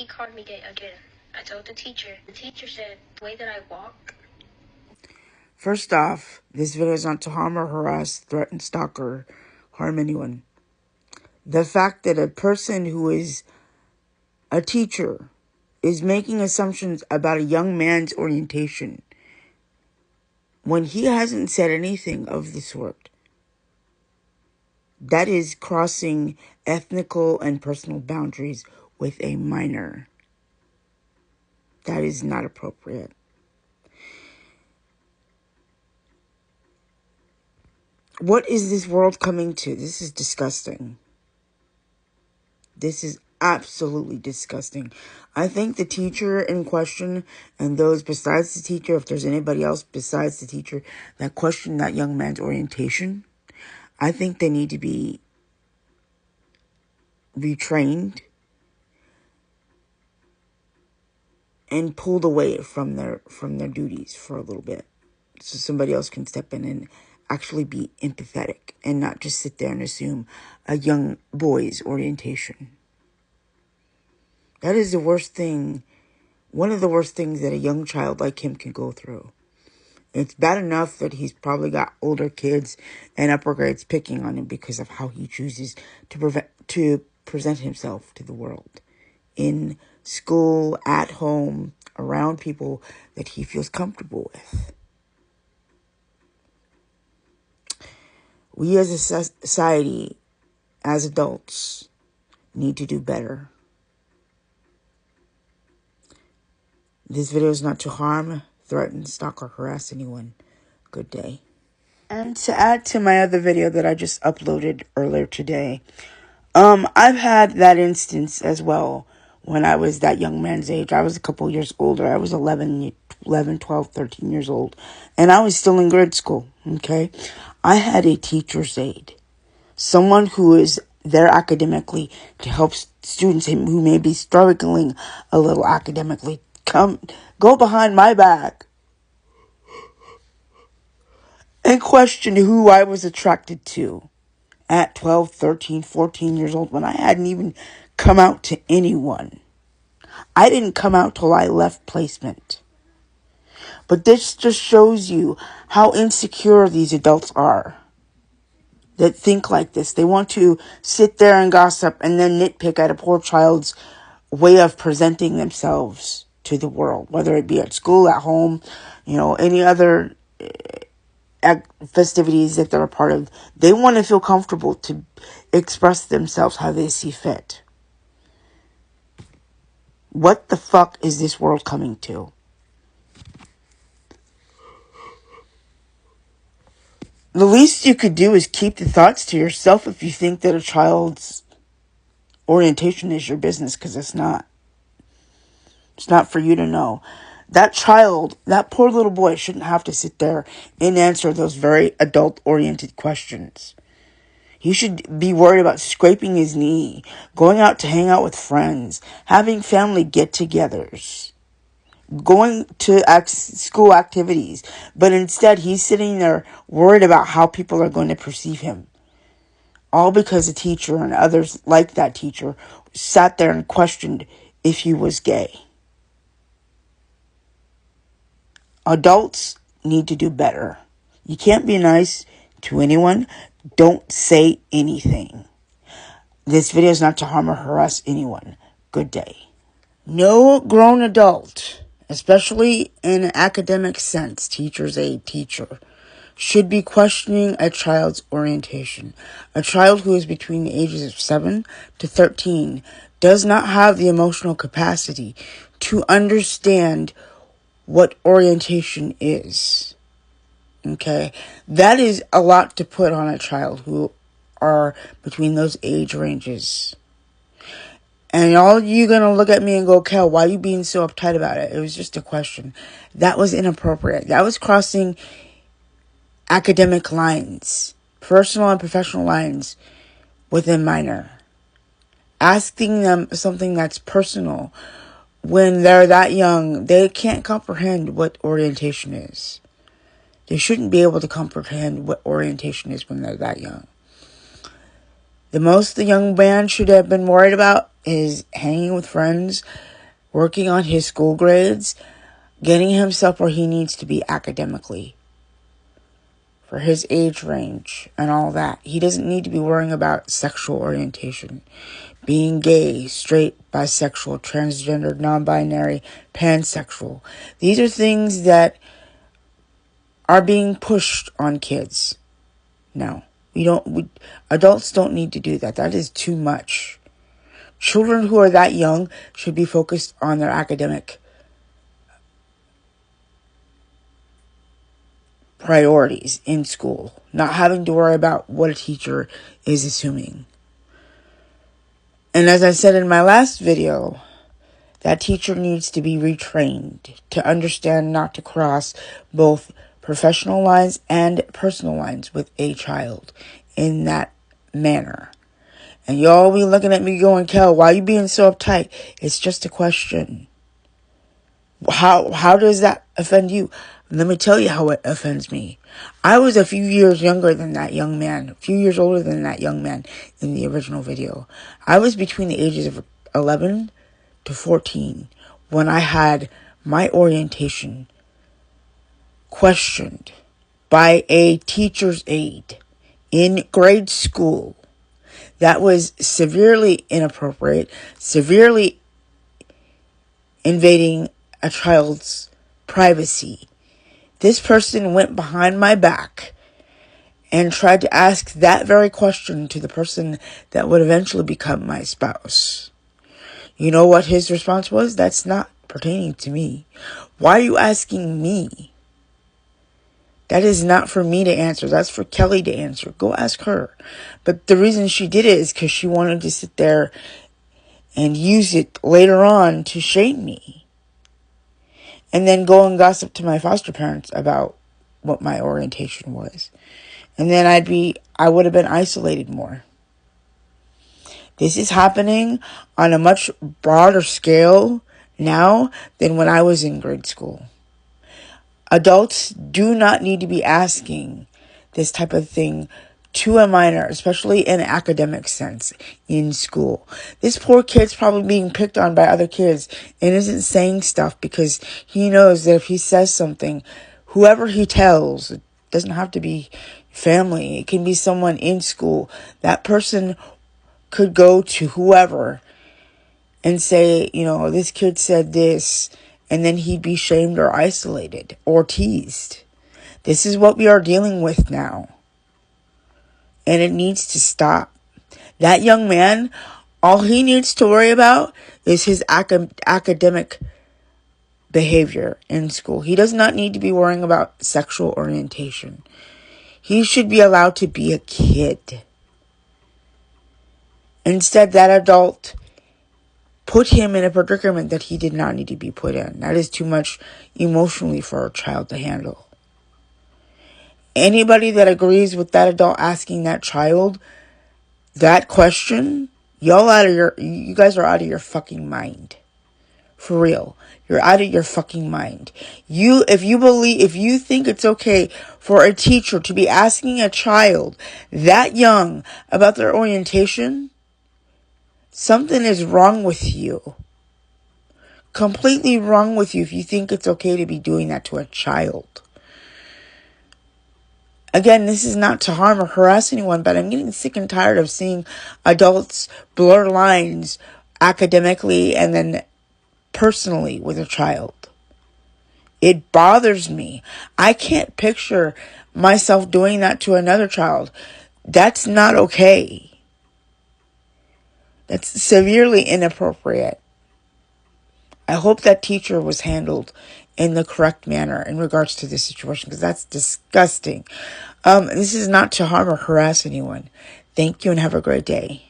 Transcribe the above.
He called me gay again. I told the teacher. The teacher said the way that I walk. First off, this video is not to harm or harass, threaten, stalk, or harm anyone. The fact that a person who is a teacher is making assumptions about a young man's orientation when he hasn't said anything of the sort, that is crossing ethnical and personal boundaries with a minor. That is not appropriate. What is this world coming to? This is disgusting. This is absolutely disgusting. I think the teacher in question and those besides the teacher, if there's anybody else besides the teacher that question that young man's orientation, I think they need to be retrained and pulled away from their duties for a little bit, so somebody else can step in and actually be empathetic and not just sit there and assume a young boy's orientation. That is the worst thing, one of the worst things that a young child like him can go through. It's bad enough that he's probably got older kids and upper grades picking on him because of how he chooses to present himself to the world. In school, at home, around people that he feels comfortable with. We as a society, as adults, need to do better. This video is not to harm, threaten, stalk, or harass anyone. Good day. And to add to my other video that I just uploaded earlier today, I've had that instance as well when I was that young man's age. I was a couple years older. I was 11, 12, 13 years old. And I was still in grade school, okay? I had a teacher's aide. Someone who is there academically to help students who may be struggling a little academically. Go behind my back and question who I was attracted to at 12, 13, 14 years old when I hadn't even come out to anyone. I didn't come out till I left placement. But this just shows you how insecure these adults are that think like this. They want to sit there and gossip and then nitpick at a poor child's way of presenting themselves to the world, whether it be at school, at home, any other festivities that they're a part of. They want to feel comfortable to express themselves how they see fit. What the fuck is this world coming to? The least you could do is keep the thoughts to yourself if you think that a child's orientation is your business, because it's not. It's not for you to know. That child, that poor little boy, shouldn't have to sit there and answer those very adult-oriented questions. He should be worried about scraping his knee, going out to hang out with friends, having family get-togethers, going to school activities. But instead, he's sitting there worried about how people are going to perceive him. All because a teacher and others like that teacher sat there and questioned if he was gay. Adults need to do better. You can't be nice to anyone. Don't say anything. This video is not to harm or harass anyone. Good day. No grown adult, especially in an academic sense, teacher's aide, teacher, should be questioning a child's orientation. A child who is between the ages of 7 to 13 does not have the emotional capacity to understand what orientation is. Okay? That is a lot to put on a child who are between those age ranges. And all you gonna look at me and go, Kel, why are you being so uptight about it? It was just a question. That was inappropriate. That was crossing academic lines, personal and professional lines with a minor. Asking them something that's personal when they're that young, they can't comprehend what orientation is. They shouldn't be able to comprehend what orientation is when they're that young. The most the young man should have been worried about is hanging with friends, working on his school grades, getting himself where he needs to be academically for his age range and all that. He doesn't need to be worrying about sexual orientation, being gay, straight, bisexual, transgender, non-binary, pansexual. These are things that are being pushed on kids. No, adults don't need to do that. That is too much. Children who are that young should be focused on their academic priorities in school, not having to worry about what a teacher is assuming. And as I said in my last video, that teacher needs to be retrained to understand not to cross both professional lines and personal lines with a child in that manner. And y'all be looking at me going, Kel, why are you being so uptight? It's just a question. How does that offend you? Let me tell you how it offends me. I was a few years younger than that young man, a few years older than that young man in the original video. I was between the ages of 11 to 14 when I had my orientation questioned by a teacher's aide in grade school. That was severely inappropriate, severely invading a child's privacy. This person went behind my back and tried to ask that very question to the person that would eventually become my spouse. You know what his response was? That's not pertaining to me. Why are you asking me? That is not for me to answer. That's for Kelly to answer. Go ask her. But the reason she did it is because she wanted to sit there and use it later on to shame me. And then go and gossip to my foster parents about what my orientation was. And then I would have been isolated more. This is happening on a much broader scale now than when I was in grade school. Adults do not need to be asking this type of thing to a minor, especially in an academic sense, in school. This poor kid's probably being picked on by other kids and isn't saying stuff because he knows that if he says something, whoever he tells, it doesn't have to be family, it can be someone in school, that person could go to whoever and say, this kid said this, and then he'd be shamed or isolated or teased. This is what we are dealing with now. And it needs to stop. That young man, all he needs to worry about is his academic behavior in school. He does not need to be worrying about sexual orientation. He should be allowed to be a kid. Instead, that adult put him in a predicament that he did not need to be put in. That is too much emotionally for a child to handle. Anybody that agrees with that adult asking that child that question, you guys are out of your fucking mind. For real. You're out of your fucking mind. If you think it's okay for a teacher to be asking a child that young about their orientation, something is wrong with you. Completely wrong with you if you think it's okay to be doing that to a child. Again, this is not to harm or harass anyone, but I'm getting sick and tired of seeing adults blur lines academically and then personally with a child. It bothers me. I can't picture myself doing that to another child. That's not okay. That's severely inappropriate. I hope that teacher was handled in the correct manner in regards to this situation, because that's disgusting. This is not to harm or harass anyone. Thank you and have a great day.